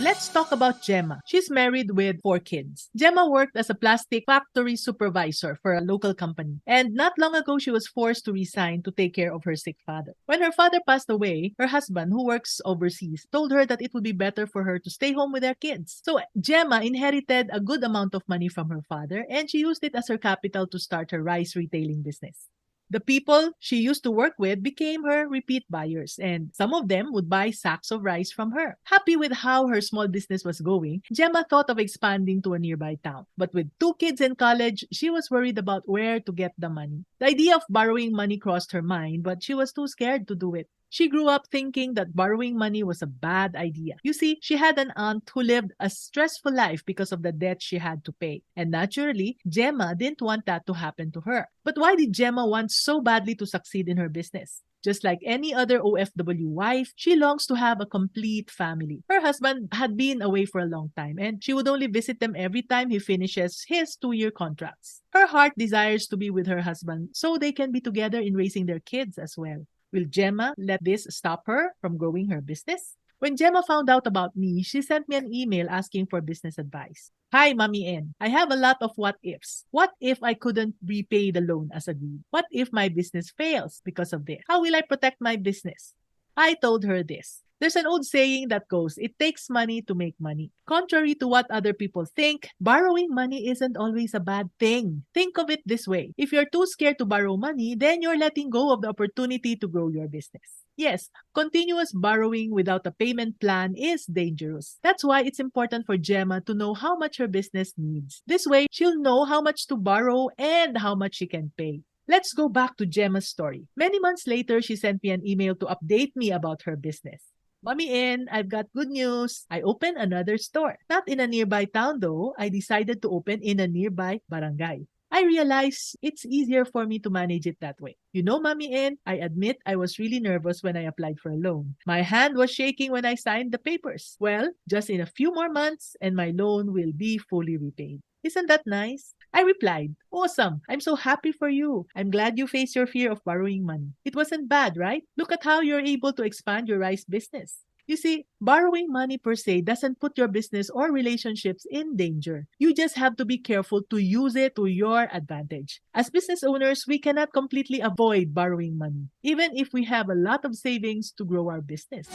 Let's talk about Gemma. She's married with 4 kids. Gemma worked as a plastic factory supervisor for a local company. And not long ago, she was forced to resign to take care of her sick father. When her father passed away, her husband, who works overseas, told her that it would be better for her to stay home with their kids. So Gemma inherited a good amount of money from her father and she used it as her capital to start her rice retailing business. The people she used to work with became her repeat buyers, and some of them would buy sacks of rice from her. Happy with how her small business was going, Gemma thought of expanding to a nearby town. But with 2 kids in college, she was worried about where to get the money. The idea of borrowing money crossed her mind, but she was too scared to do it. She grew up thinking that borrowing money was a bad idea. You see, she had an aunt who lived a stressful life because of the debt she had to pay. And naturally, Gemma didn't want that to happen to her. But why did Gemma want so badly to succeed in her business? Just like any other OFW wife, she longs to have a complete family. Her husband had been away for a long time and she would only visit them every time he finishes his 2-year contracts. Her heart desires to be with her husband so they can be together in raising their kids as well. Will Gemma let this stop her from growing her business? When Gemma found out about me, she sent me an email asking for business advice. Hi, Mommy N. I have a lot of what ifs. What if I couldn't repay the loan as agreed? What if my business fails because of this? How will I protect my business? I told her this. There's an old saying that goes, it takes money to make money. Contrary to what other people think, borrowing money isn't always a bad thing. Think of it this way. If you're too scared to borrow money, then you're letting go of the opportunity to grow your business. Yes, continuous borrowing without a payment plan is dangerous. That's why it's important for Gemma to know how much her business needs. This way, she'll know how much to borrow and how much she can pay. Let's go back to Gemma's story. Many months later, she sent me an email to update me about her business. Mommy N, I've got good news. I opened another store. Not in a nearby town though. I decided to open in a nearby barangay. I realized it's easier for me to manage it that way. You know, Mommy N, I admit I was really nervous when I applied for a loan. My hand was shaking when I signed the papers. Well, just in a few more months and my loan will be fully repaid. Isn't that nice? I replied, awesome. I'm so happy for you. I'm glad you faced your fear of borrowing money. It wasn't bad, right? Look at how you're able to expand your rice business. You see, borrowing money per se doesn't put your business or relationships in danger. You just have to be careful to use it to your advantage. As business owners, we cannot completely avoid borrowing money, even if we have a lot of savings to grow our business.